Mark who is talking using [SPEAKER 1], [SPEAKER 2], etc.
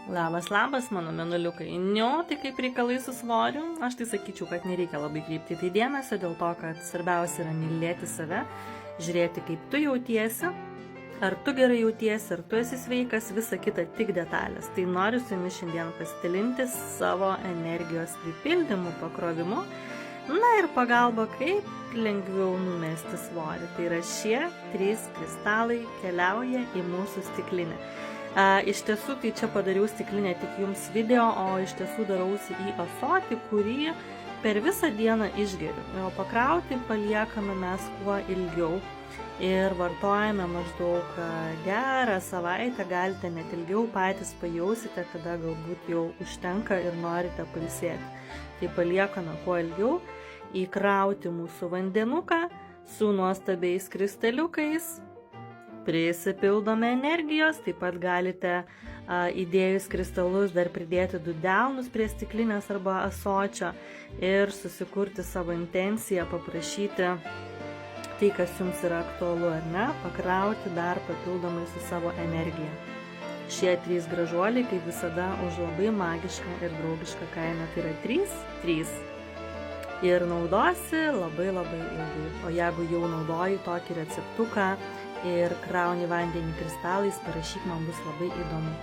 [SPEAKER 1] Labas, labas, mano mėnuliukai. Tai kaip reikalai su svoriu? Aš tai sakyčiau, kad nereikia labai kreipti tai dėmesio, dėl to, kad svarbiausia yra mylėti save, žiūrėti, kaip tu jautiesi, ar tu gerai jautiesi, ar tu esi sveikas, visa kita tik detalės. Tai noriu su jumis šiandien pasidalinti savo energijos pripildymu, pakrovimu, na ir pagalba, kaip lengviau numesti svorį. Tai yra šie 3 kristalai keliauja į mūsų stiklinę. Iš tiesų, tai čia padariau stiklinę tik jums video, o iš tiesų darausi į ąsotį, kurį per visą dieną išgeriu. O pakrauti paliekame mes kuo ilgiau ir vartojame maždaug gerą savaitę, galite net ilgiau, patys pajausite, kada galbūt jau užtenka ir norite pailsėti. Tai paliekame kuo ilgiau, įkrauti mūsų vandenuką su nuostabiais kristaliukais. Prisipildome energijos, taip pat galite įdėjus kristalus dar pridėti 2 delnus prie stiklinės arba ąsočio ir susikurti savo intenciją, paprašyti tai, kas jums yra aktualu, ar ne, pakrauti dar papildomai su savo energija. Šie 3 gražuoliai, kaip visada, už labai magišką ir draugišką kainą, tai yra 3. Ir naudosi labai ilgai. O jeigu jau naudoji tokį receptuką ir krauni vandenį kristalais, parašyk, man bus labai įdomu.